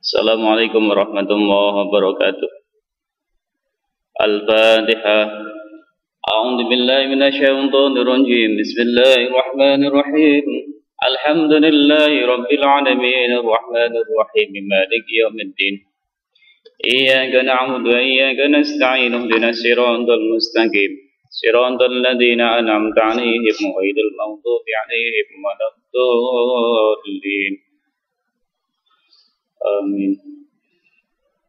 Assalamualaikum warahmatullahi wabarakatuh. Al-Fatihah. A'udzu billahi minasyaitonir rajim. Bismillahirrahmanirrahim. Alhamdulillahi rabbil alamin arrahmanir rahim maliki yaumiddin. Iyyaka na'budu wa iyyaka nasta'in ihdinas siratal mustaqim. Siratal ladzina an'amta 'alaihim ghairil maghdubi 'alaihim waladdallin. Amin.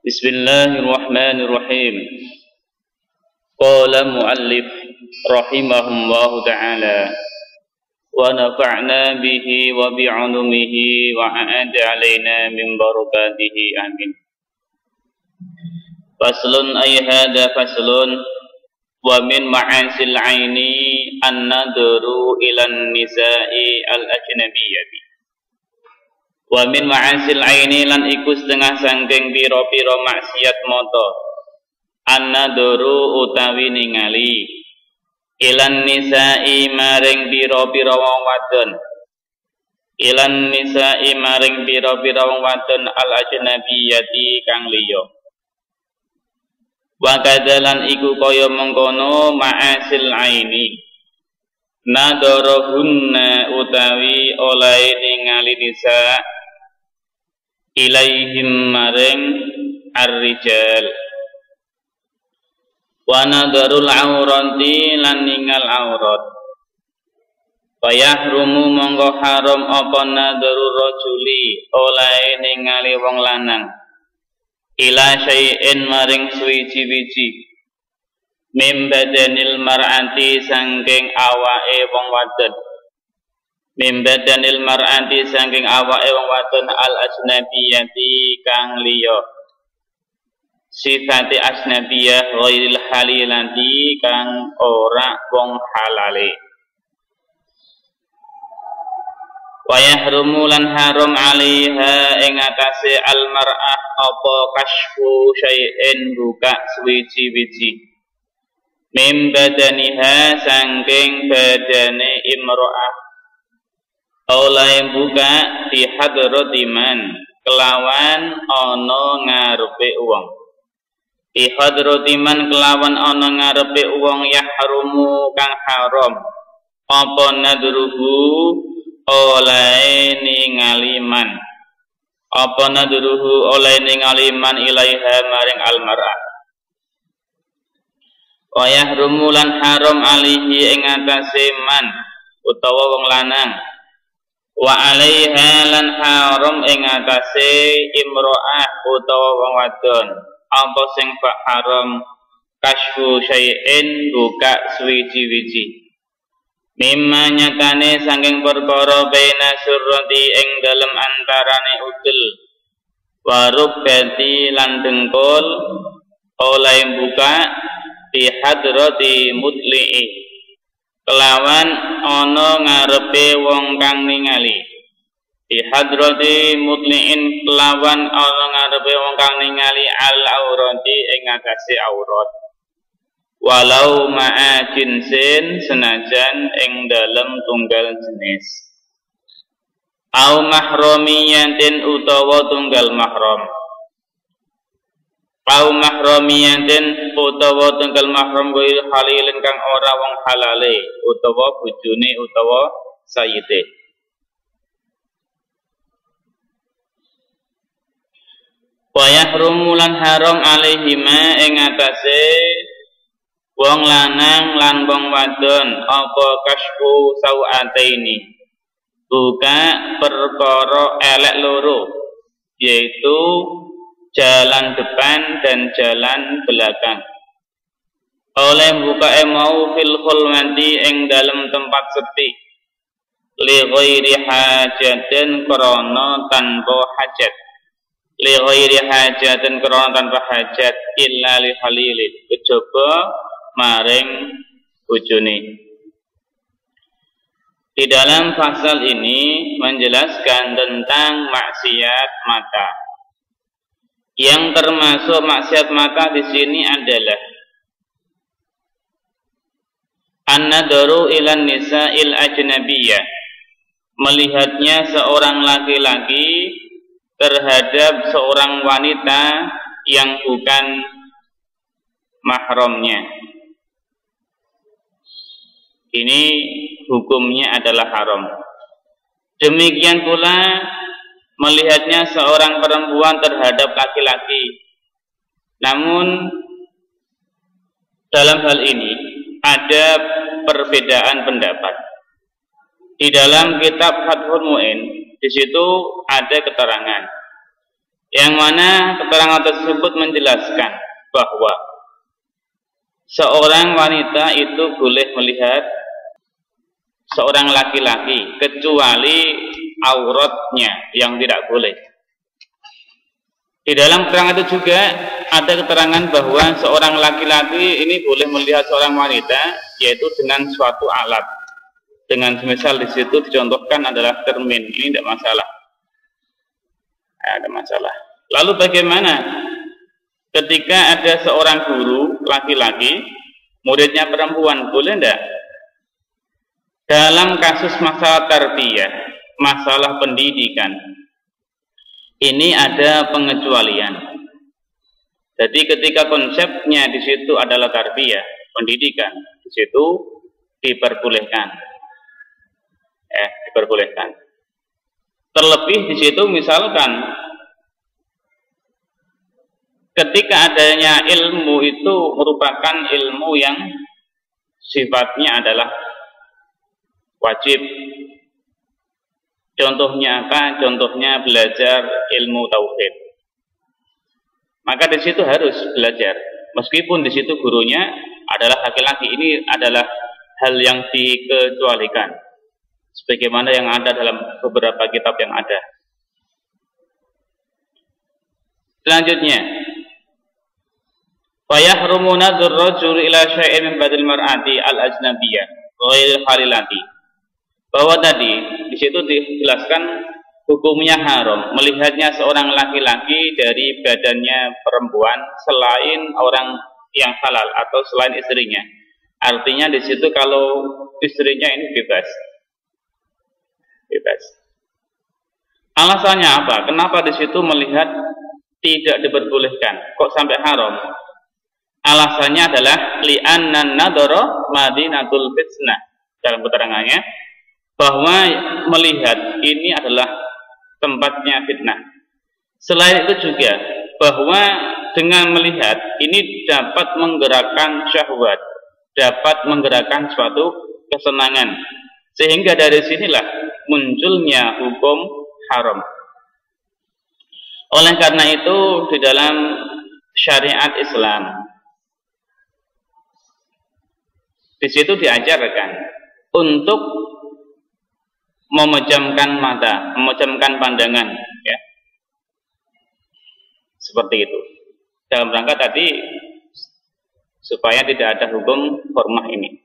Bismillahirrahmanirrahim. Qala muallif rahimahullahu ta'ala wa nafa'na bihi wa bi'ulumihi wa a'ada alaina min barakatihi amin. Faslun ay hadha faslun wa min ma'asil aini an-nadru ilan nisa'i al-ajnabiyyati. Wa min ma'asil aini lan iku setengah sangking pira-pira maksiat mata an-nadru utawi ningali ilan nisa'i maring pira-pira wong wadon ilan nisa'i maring pira-pira wong wadon al-ajnabiyyati kang liya. Wa kadalan iku kaya mengkono ma'asil aini nadorohunna utawi oleh ningali nisa ilaihim maring ar-rijal wa nadarul aurati lan ningal aurat fayahrumu monggo haram apa nadarul rajuli oleh ningali wong lanang ila syai'in maring suwiji-wiji mim badanil mar'ati sangking awake wong wadon mim badanil mar'ati sangking awake wong wadon al ajnabiyati kang liya sifati asnabiyah ghairil halilati kang ora wong halale wa yahrumu lan haram 'alaiha ing atase al mar'ah apa kasfu syai'in buka suwiji-wiji mim badaniha sangking badane imra'ah oleh buka di hadratiman kelawan ana ngarepe wong di hadratiman kelawan ana ngarepe wong yahrumu kang haram apa nadruhu oleh ningaliman apa nadruhu oleh ningaliman ilaiha maring almar'ah wa yahrumu lan haram alihi ing atase man utawa wong lanang wa alaiha lan haram ing atase imra'ah utawa wong wadon apa sing haram kasfu syai'in buka suwiji-wiji mimma nyatane saking perkara baina surrati ing dalem antarane udel wa rubbati lan dengkul oleh buka di hadrati mutli'i kelawan ana ngarepe wong kang ningali di hadrati mutli'in kelawan ana ngarepe wong kang ningali al aurati ing atase aurat walau ma'a jinsin senajan ing dalem tunggal jenis au mahramiyatin utawa tunggal mahram au mahramiyatin utawa tunggal mahram ghair halilin kang ora wong halale utawa bojone utawa sayyide wa yahrumu lan haram alaihima ing atase wong lanang lan wong wadon apa kasfu sau'ataini buka perkara elek loro yaitu jalan depan dan jalan belakang oleh buka mau fil khulwati ing dalam tempat sepi li ghairi hajatin krana tanpa hajat li ghairi hajatin krana tanpa hajat illa li halilin kejaba maring bojone. Di dalam pasal ini menjelaskan tentang maksiat mata. Yang termasuk maksiat mata di sini adalah an-nadru ilan nisa'il ajnabiyyah, melihatnya seorang laki-laki terhadap seorang wanita yang bukan mahramnya. Ini hukumnya adalah haram. Demikian pula melihatnya seorang perempuan terhadap laki-laki. Namun dalam hal ini ada perbedaan pendapat. Di dalam kitab Fathul Mu'in, di situ ada keterangan yang mana keterangan tersebut menjelaskan bahwa seorang wanita itu boleh melihat seorang laki-laki kecuali auratnya yang tidak boleh. Di dalam keterangan itu juga ada keterangan bahwa seorang laki-laki ini boleh melihat seorang wanita yaitu dengan suatu alat. Dengan semisal di situ dicontohkan adalah cermin, ini tidak masalah. Ada masalah. Lalu bagaimana ketika ada seorang guru laki-laki, muridnya perempuan, boleh tidak? Dalam kasus masalah tarbiyah, masalah pendidikan, ini ada pengecualian. Jadi ketika konsepnya di situ adalah tarbiyah, pendidikan, di situ diperbolehkan. Diperbolehkan. Terlebih di situ misalkan ketika adanya ilmu itu merupakan ilmu yang sifatnya adalah wajib. Contohnya apa? Contohnya belajar ilmu tauhid. Maka di situ harus belajar. Meskipun di situ gurunya adalah laki-laki, ini adalah hal yang dikecualikan. Sebagaimana yang ada dalam beberapa kitab yang ada. Selanjutnya, wa yahrumu nadhur rajul ila syai'in min badil mar'ati al-ajnabiyyah ghairil halilati. Bahwa tadi di situ dijelaskan hukumnya haram melihatnya seorang laki-laki dari badannya perempuan selain orang yang halal atau selain istrinya. Artinya di situ kalau istrinya ini bebas. Alasannya apa? Kenapa di situ melihat tidak diperbolehkan? Kok sampai haram? Alasannya adalah li'annan nadhara madinatul fitnah. Dalam keterangannya bahwa melihat ini adalah tempatnya fitnah. Selain itu juga bahwa dengan melihat ini dapat menggerakkan syahwat, dapat menggerakkan suatu kesenangan. Sehingga dari sinilah munculnya hukum haram. Oleh karena itu di dalam syariat Islam di situ diajarkan untuk memejamkan mata, memejamkan pandangan, ya. Seperti itu. Dalam rangka tadi supaya tidak ada hukum hormah ini.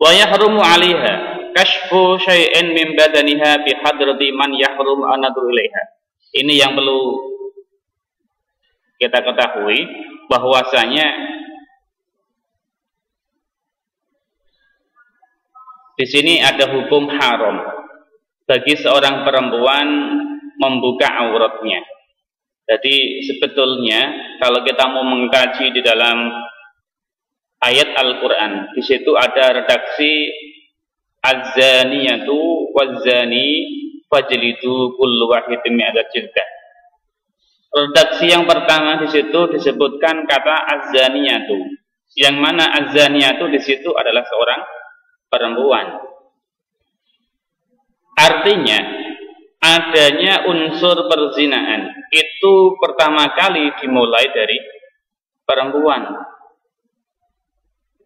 Wa yahrumu 'alaiha kashfu syai'in min badaniha bi hadrati man yahrum an-nadru ilaiha. Ini yang perlu kita ketahui, bahwasanya di sini ada hukum haram bagi seorang perempuan membuka auratnya. Jadi sebetulnya kalau kita mau mengkaji di dalam ayat Al-Quran, di situ ada redaksi az-zaniyatu waz-zani fajlidu kullu wahidin mi'ata jildah. Redaksi yang pertama di situ disebutkan kata az-zaniyatu, yang mana az-zaniyatu di situ adalah seorang perempuan. Artinya adanya unsur perzinaan itu pertama kali dimulai dari perempuan.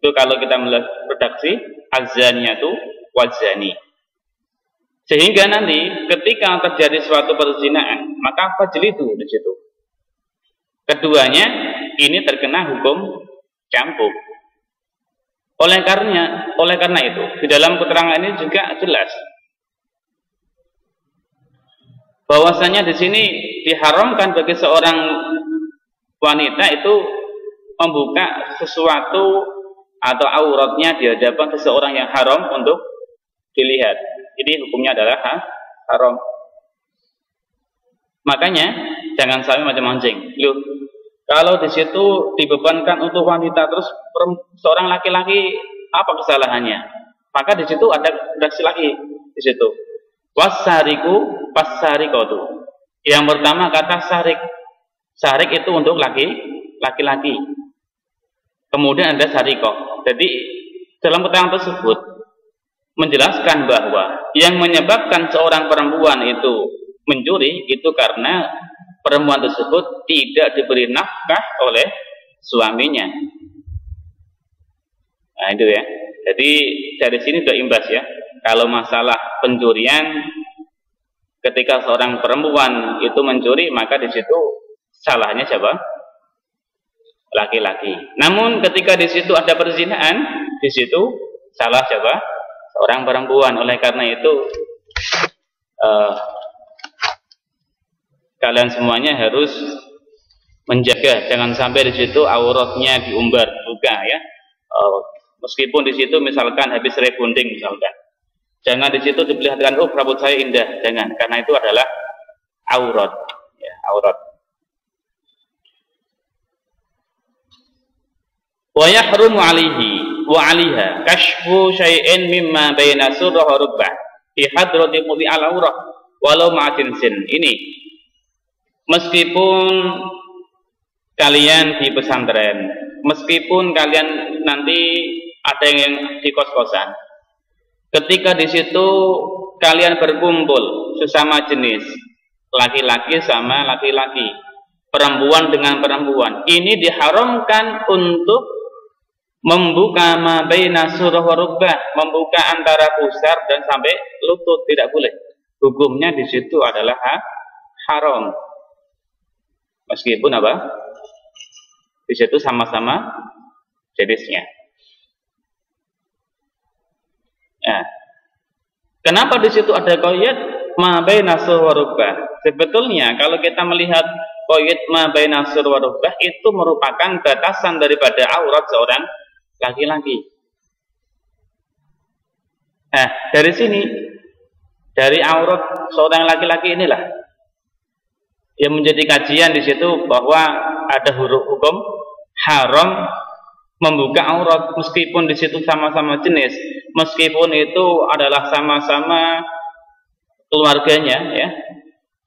Itu kalau kita melihat redaksi az-zaniyatu waz-zani. Sehingga nanti ketika terjadi suatu perzinaan, maka fajlidu di situ. Keduanya ini terkena hukum cambuk. Oleh karena itu, di dalam keterangan ini juga jelas bahwasanya di sini diharamkan bagi seorang wanita itu membuka sesuatu atau auratnya di hadapan seseorang yang haram untuk dilihat. Jadi hukumnya adalah haram. Makanya jangan sampai macam mancing. Loh, kalau di situ dibebankan untuk wanita terus seorang laki-laki apa kesalahannya? Maka di situ ada redaksi lagi di situ. Wasariku pasarikotu. Yang pertama kata sarik. Sarik itu untuk laki-laki. Kemudian ada sarikoh. Jadi dalam keterangan tersebut menjelaskan bahwa yang menyebabkan seorang perempuan itu mencuri itu karena perempuan tersebut tidak diberi nafkah oleh suaminya. Nah itu ya. Jadi dari sini sudah imbas ya. Kalau masalah pencurian, ketika seorang perempuan itu mencuri, maka di situ salahnya siapa? Laki-laki. Namun ketika di situ ada perzinahan, di situ salah siapa? Seorang perempuan. Oleh karena itu kalian semuanya harus menjaga, jangan sampai di situ auratnya diumbar juga ya. Meskipun di situ misalkan habis rebonding misalkan, jangan di situ diperlihatkan, oh rambut saya indah, jangan, karena itu adalah aurat, ya, aurat. Wa yahrumu alihi wa aliha kashfu syai'in mimma baina surrah wa rubbah fi hadrati mudi al-aurah walau ma'atin sin. Ini meskipun kalian di pesantren, meskipun kalian nanti ada yang di kos-kosan, ketika di situ kalian berkumpul sesama jenis, laki-laki sama laki-laki, perempuan dengan perempuan, ini diharamkan untuk membuka ma baina surah wa rubbah, membuka antara pusar dan sampai lutut, tidak boleh. Hukumnya di situ adalah haram. Meskipun apa? Di situ sama-sama jenisnya. Ya. Kenapa di situ ada qaid ma baina surah wa rubbah? Sebetulnya kalau kita melihat qaid ma baina surah wa rubbah itu merupakan batasan daripada aurat seorang laki-laki. Nah, dari sini, dari aurat seorang laki-laki inilah yang menjadi kajian di situ bahwa ada hukum haram membuka aurat meskipun di situ sama-sama jenis, meskipun itu adalah sama-sama keluarganya, ya,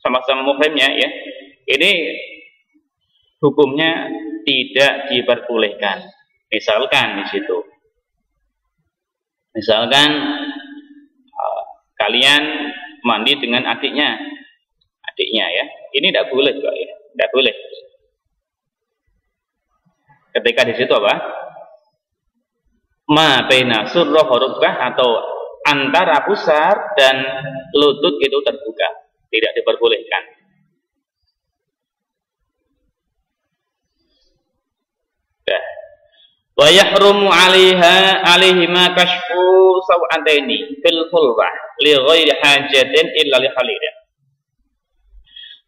sama-sama muhrimnya, ya. Ini hukumnya tidak diperbolehkan. Misalkan di situ, misalkan kalian mandi dengan adiknya, ya, ini tidak boleh, Pak, ya, tidak boleh. Ketika di situ apa? Ma baina surrah wa rubbah, atau antara pusar dan lutut itu terbuka, tidak diperbolehkan. Dah. Wa yahrumu 'alaihima kashfu saw'ataini fil khulwah li ghairi hajatin illa li khalilin.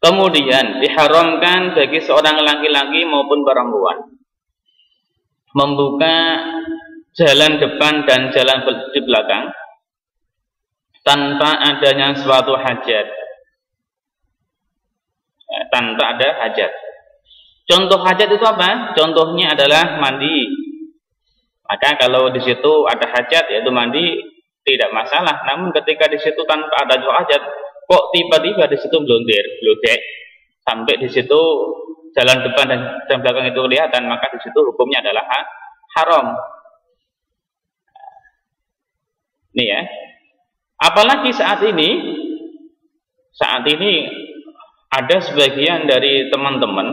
Kemudian diharamkan bagi seorang laki-laki maupun perempuan membuka jalan depan dan jalan di belakang tanpa adanya suatu hajat, tanpa ada hajat. Contoh hajat itu apa? Contohnya adalah mandi. Maka kalau di situ ada hajat, yaitu mandi, tidak masalah. Namun ketika di situ tanpa ada hajat, kok tiba-tiba di situ blodek, sampai di situ jalan depan dan belakang itu kelihatan, maka di situ hukumnya adalah haram. Nih ya. Apalagi saat ini ada sebagian dari teman-teman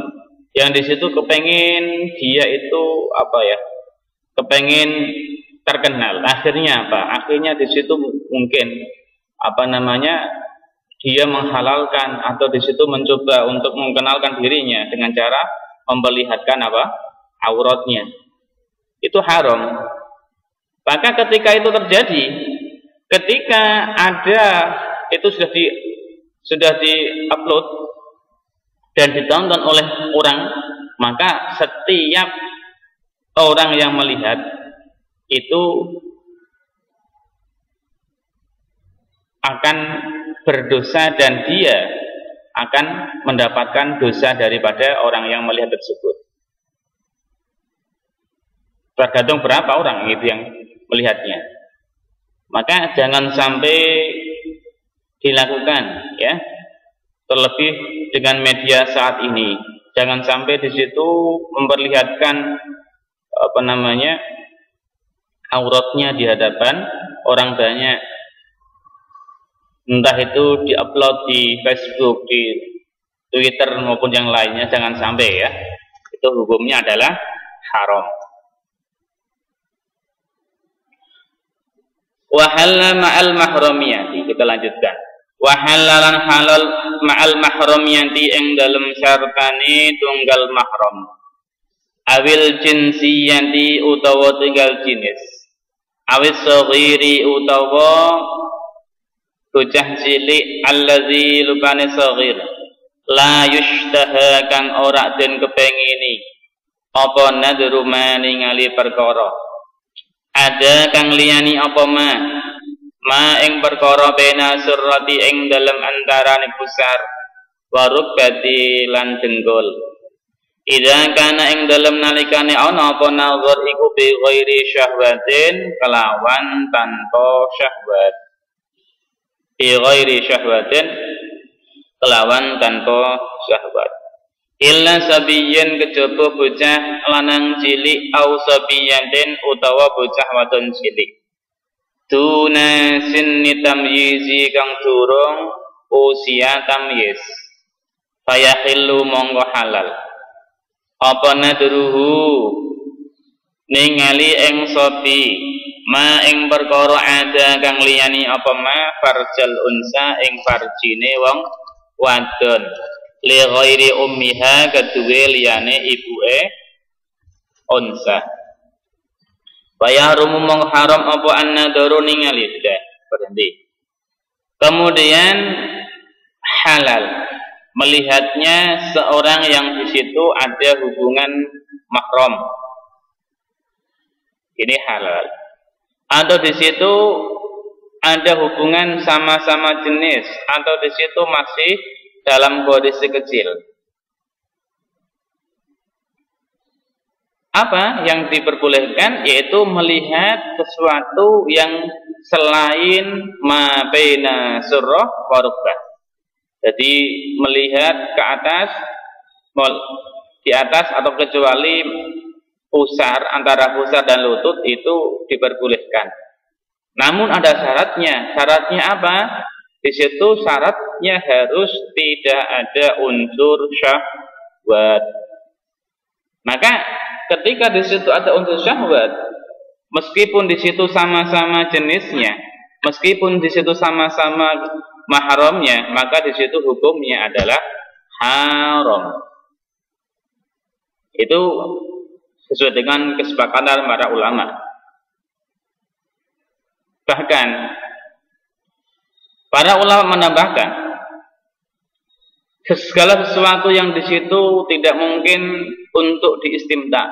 yang di situ kepengen dia itu apa ya? Kepengen terkenal. Akhirnya apa? Akhirnya di situ mungkin apa namanya? Dia menghalalkan atau di situ mencoba untuk mengenalkan dirinya dengan cara memperlihatkan apa? Auratnya. Itu haram. Maka ketika itu terjadi, ketika ada itu sudah di-upload dan ditonton oleh orang, maka setiap orang yang melihat itu akan berdosa dan dia akan mendapatkan dosa daripada orang yang melihat tersebut. Tergantung berapa orang itu yang melihatnya. Maka jangan sampai dilakukan, ya. Terlebih dengan media saat ini, jangan sampai di situ memperlihatkan auratnya di hadapan orang banyak. Entah itu diupload di Facebook, di Twitter maupun yang lainnya, jangan sampai, ya. Itu hukumnya adalah haram. Wahalla ma'al mahramiyati, kita lanjutkan. Wahallalan halal ma'al mahramiyati ing dalem syartane tunggal mahram. Awil jinsiyati utawa tunggal jenis. Awis saghiri utawa bocah cilik allazi lupane saghir. La yushtaha kang ora den kepengini. Apa nadru ningali perkara. Ada kang liyani apa ma ing perkara bena surrati ing dalem antarane pusar warukbati lan dengkul. Idza kana ing dalem nalikane ana apa nazar iku bi ghairi syahwatin kelawan tanpa syahwat. Bi ghairi syahwatin kelawan tanpa syahwat. Illa sabiyin kejaba bocah lanang cilik au sabiyatin utawa bocah wadon cilik. Tuna sinni tamyizi kang durung usia tamyiz. Fayahillu monggo halal. Apa nadruhu ningali ing sobi ma ing perkara ada kang liyani apa ma farjal unsa ing farjine wong wadon. Li ghairi ummiha kedue liyane ibuke unsa. Bayar umum haram apa an-nadharu ningali sudah berhenti. Kemudian halal melihatnya seorang yang di situ ada hubungan mahram. Ini halal. Atau di situ ada hubungan sama-sama jenis atau di situ masih dalam kondisi kecil. Apa yang diperbolehkan? Yaitu melihat sesuatu yang selain ma baina surrah wa rukbah. Jadi melihat ke atas, di atas atau kecuali pusar, antara pusar dan lutut itu diperbolehkan. Namun ada syaratnya. Syaratnya apa? Di situ syaratnya harus tidak ada unsur syahwat. Maka ketika di situ ada unsur syahwat, meskipun di situ sama-sama jenisnya, meskipun di situ sama-sama mahramnya, maka di situ hukumnya adalah haram. Itu sesuai dengan kesepakatan para ulama. Bahkan para ulama menambahkan, segala sesuatu yang di situ tidak mungkin untuk diistimta,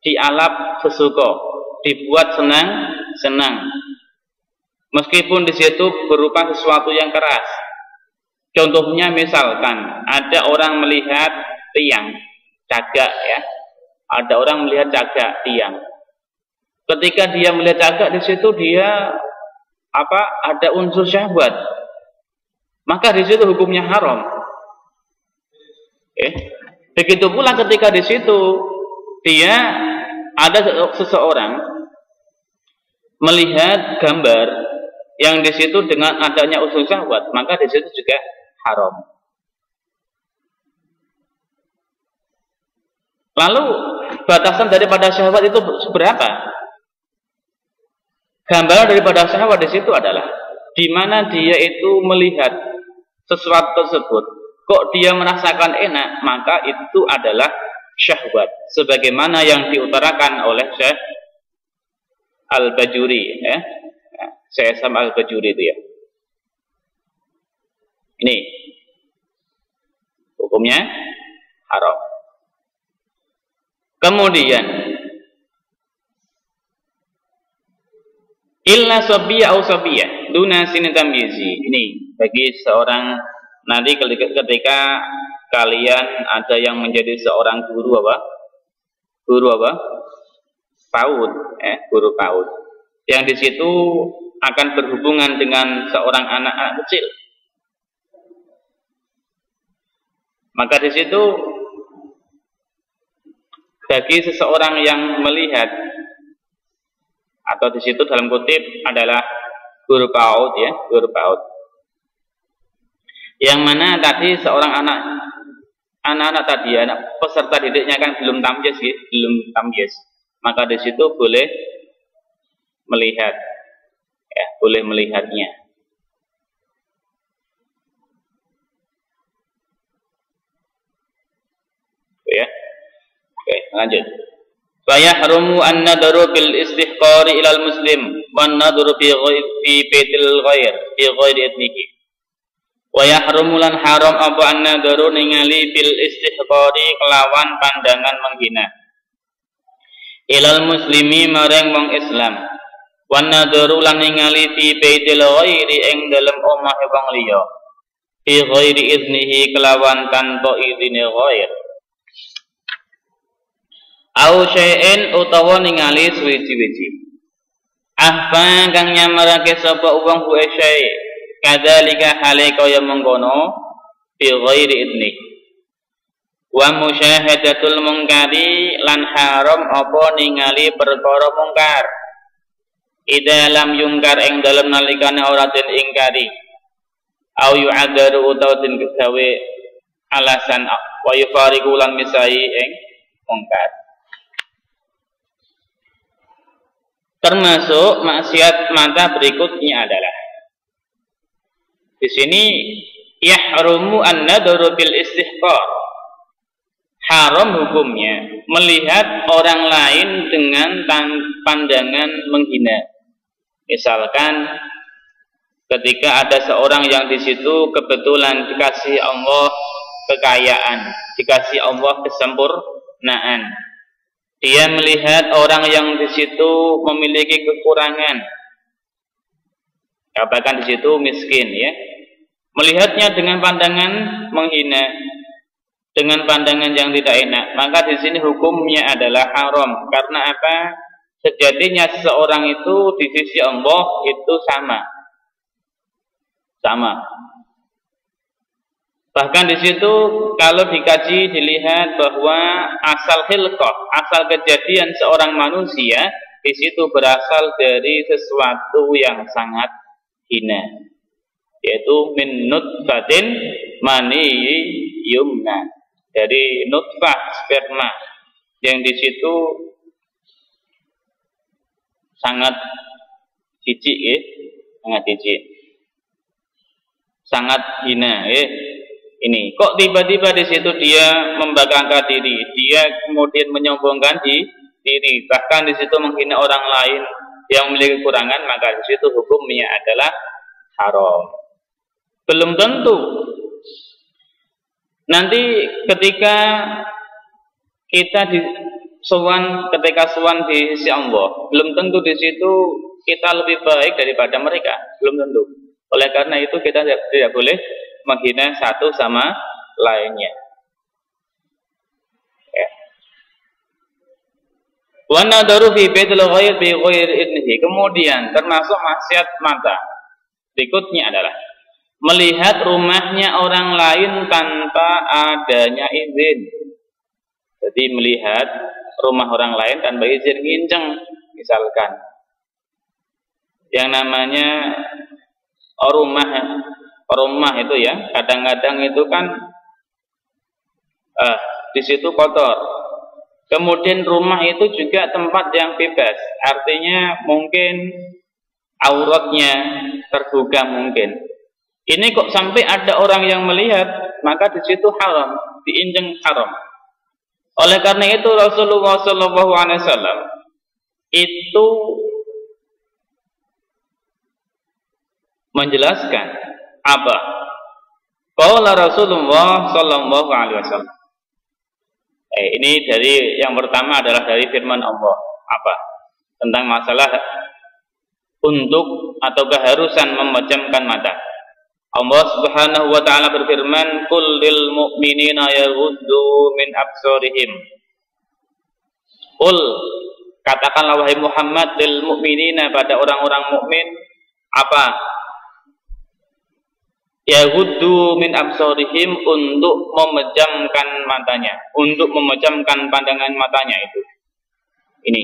dialap sesuka, dibuat senang-senang. Meskipun di situ berupa sesuatu yang keras. Contohnya misalkan ada orang melihat tiang cagak, ya. Ada orang melihat cagak tiang. Ketika dia melihat cagak di situ dia ada unsur syahwat, maka di situ hukumnya haram. Begitu pula ketika di situ dia ada seseorang melihat gambar yang di situ dengan adanya unsur syahwat, maka di situ juga haram. Lalu batasan daripada syahwat itu seberapa? Gambaran daripada syahwat di situ adalah di mana dia itu melihat sesuatu tersebut, kok dia merasakan enak, maka itu adalah syahwat. Sebagaimana yang diutarakan oleh Syekh Al-Bajuri, ya, Syekh Al-Bajuri itu, ya. Ini hukumnya haram. Kemudian illa sabiyya au sabiyya duna sini tamyizi. Ini bagi seorang nanti ketika kalian ada yang menjadi seorang guru apa? Guru apa? PAUD, guru PAUD. Yang di situ akan berhubungan dengan seorang anak kecil. Maka di situ bagi seseorang yang melihat atau di situ dalam kutip adalah guru PAUD ya, guru PAUD. Yang mana tadi seorang anak-anak tadi anak peserta didiknya kan belum tamyiz ya, belum tamyiz. Maka di situ boleh melihat ya, boleh melihatnya. Ya. Oke, lanjut. Fa yahrumu an-nadru bil istihqari ilal muslim wan nadru fi baitil ghair fi ghairi idnihi. Wa yahrumu lan haram apa an-nadru ningali bil istihqari kelawan pandangan menghina. Ilal muslimi maring wong Islam. Wan nadru lan ningali fi baitil ghairi ing dalem omah wong liya. Fi ghairi idnihi kelawan tanpa izine ghair. Au syai'in utawa ningali suwi-wiji. Ahfa kang nyamarake sapa wong ku syai', kadzalika hale kaya mengkono fi ghairi idni. Wa musyahadatul mungkari lan haram apa ningali perkara mungkar. Ida lam yungkar ing dalem nalikane ora den ingkari. Au yu'adaru utawa den gawe alasan wa yufariqu lan misai ing mungkar. Termasuk maksiat mata berikutnya adalah di sini yahrumu an-nadru bil istihqar. Haram hukumnya melihat orang lain dengan pandangan menghina. Misalkan ketika ada seorang yang di situ kebetulan dikasih Allah kekayaan, dikasih Allah kesempurnaan. Dia melihat orang yang di situ memiliki kekurangan, katakan di situ miskin, ya, melihatnya dengan pandangan menghina, dengan pandangan yang tidak enak, maka di sini hukumnya adalah haram. Karena apa? Sejatinya seseorang itu di sisi Allah itu sama. Bahkan di situ kalau dikaji dilihat bahwa asal khilqah, asal kejadian seorang manusia di situ berasal dari sesuatu yang sangat hina, yaitu min nutfatin mani yumna, dari nutfah sperma yang di situ sangat jijik, sangat hina, Ini kok tiba-tiba di situ dia membanggakan diri, dia kemudian menyombongkan diri, bahkan di situ menghina orang lain yang memiliki kekurangan, maka di situ hukumnya adalah haram. Belum tentu nanti ketika kita ketika sowan di sisi Allah, belum tentu di situ kita lebih baik daripada mereka, belum tentu. Oleh karena itu kita tidak boleh menghina satu sama lainnya. Wa nadaru fi baitil ghair bi ghairi idnihi. Kemudian termasuk maksiat mata berikutnya adalah melihat rumahnya orang lain tanpa adanya izin. Jadi melihat rumah orang lain tanpa izin, nginceng misalkan. Yang namanya rumah itu ya, kadang-kadang itu kan di situ kotor. Kemudian rumah itu juga tempat yang bebas, artinya mungkin auratnya terbuka mungkin. Ini kok sampai ada orang yang melihat, maka di situ haram, diinjeng haram. Oleh karena itu Rasulullah SAW itu menjelaskan apa? Qala Rasulullah sallallahu alaihi wasallam. Ini dari yang pertama adalah dari firman Allah. Apa? Tentang masalah untuk atau keharusan memejamkan mata. Allah Subhanahu wa taala berfirman, "Qul lil mu'minina yaghuddu min absarihim." Qul, katakanlah wahai Muhammad, lil mu'minina, pada orang-orang mukmin, apa? Yaghuddu min absarihim, untuk memejamkan matanya, untuk memejamkan pandangan matanya itu. Ini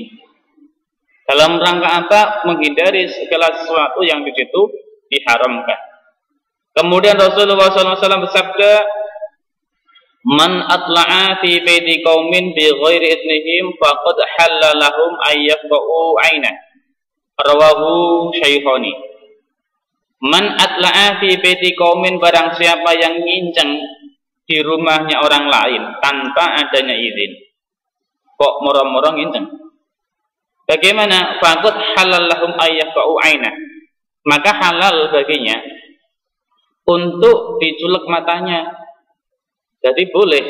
dalam rangka apa? Menghindari segala sesuatu yang di situ diharamkan. Kemudian Rasulullah SAW bersabda, "Man atla'a fi baiti qaumin bi ghairi idnihim faqad halla lahum ayyafqa'u 'ainah." Rawahu Syaikhani. Man atla'a fi baiti qaumin, barang siapa yang nginceng di rumahnya orang lain tanpa adanya izin. Kok moro-moro nginceng? Bagaimana? Faqad halal lahum ayyafqa'u 'ainah. Maka halal baginya untuk diculek matanya. Jadi boleh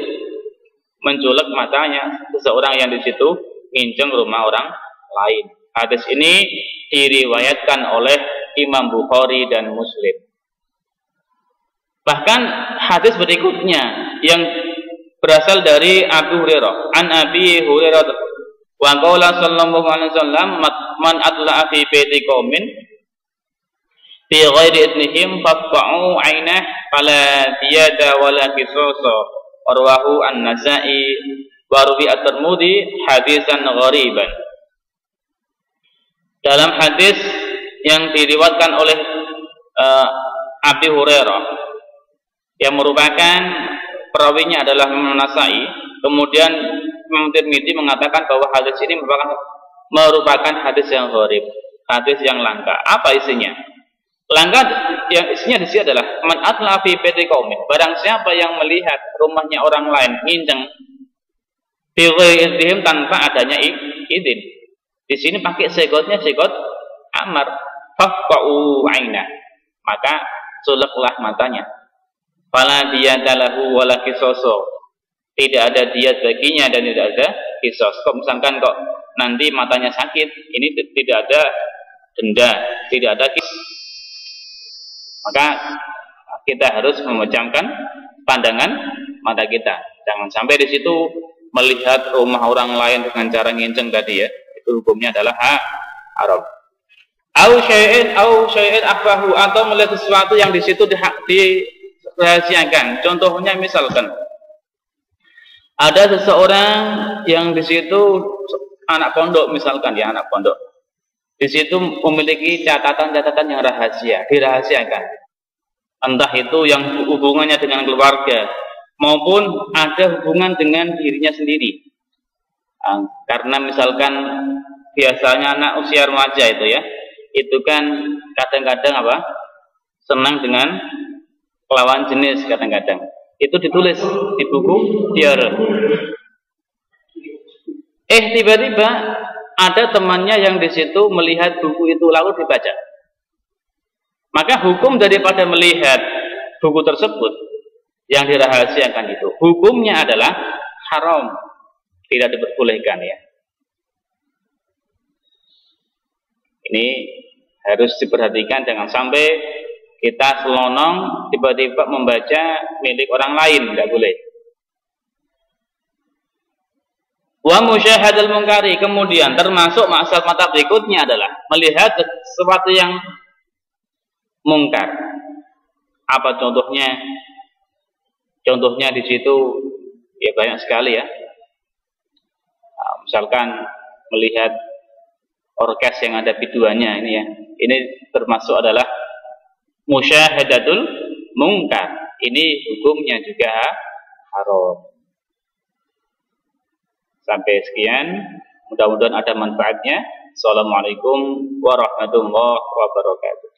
menculek matanya seseorang yang di situ nginceng rumah orang lain. Hadis ini diriwayatkan oleh Imam Bukhari dan Muslim. Bahkan hadis berikutnya yang berasal dari Abu Hurairah, an Abi Hurairah, wa qala sallallahu alaihi wasallam, "Man atla'a fi baiti qaumin fi ghairi idnihim faqta'u 'ainah fala diyada wala qisasa." Rawahu An-Nasa'i wa ruwi At-Tirmidzi hadisan ghariban. Dalam hadis yang diriwayatkan oleh Abi Hurairah, yang merupakan perawinya adalah Imam Nasa'i, kemudian Imam Tirmidzi mengatakan bahwa hadis ini merupakan hadis yang gharib, hadis yang langka. Apa isinya? Langkah yang isinya di sini adalah, man atla fi baiti qaumin, barang siapa yang melihat rumahnya orang lain nginceng bi ghairi idnihim, tanpa adanya izin. Di sini pakai segotnya segot amar, faqa'u 'ainah, maka culeklah matanya. Fala diyadalahu wala qisaso, tidak ada diat baginya dan tidak ada qisas. Kok misalkan kok nanti matanya sakit, ini tidak ada denda, tidak ada qisas. Maka kita harus memejamkan pandangan mata kita. Jangan sampai di situ melihat rumah orang lain dengan cara nginceng tadi ya. Itu hukumnya adalah haram. Au syai'in akhfahu, atau melihat sesuatu yang di situ dirahasiakan. Contohnya misalkan ada seseorang yang di situ anak pondok misalkan ya, anak pondok. Di situ memiliki catatan-catatan yang rahasia, dirahasiakan. Entah itu yang hubungannya dengan keluarga, maupun ada hubungan dengan dirinya sendiri. Karena misalkan biasanya anak usia remaja itu ya, itu kan kadang-kadang apa? Senang dengan lawan jenis kadang-kadang. Itu ditulis di buku diare. Tiba-tiba ada temannya yang di situ melihat buku itu lalu dibaca. Maka hukum daripada melihat buku tersebut yang dirahasiakan itu, hukumnya adalah haram, tidak diperbolehkan ya. Ini harus diperhatikan, jangan sampai kita selonong tiba-tiba membaca milik orang lain, tidak boleh. Wa musyahadal munkari, kemudian termasuk maksud mata berikutnya adalah melihat sesuatu yang mungkar. Apa contohnya? Contohnya di situ ya banyak sekali ya. Misalkan melihat orkes yang ada biduannya ini ya. Ini termasuk adalah musyahadatul mungkar. Ini hukumnya juga haram. Sampai sekian, mudah-mudahan ada manfaatnya. Assalamualaikum warahmatullahi wabarakatuh.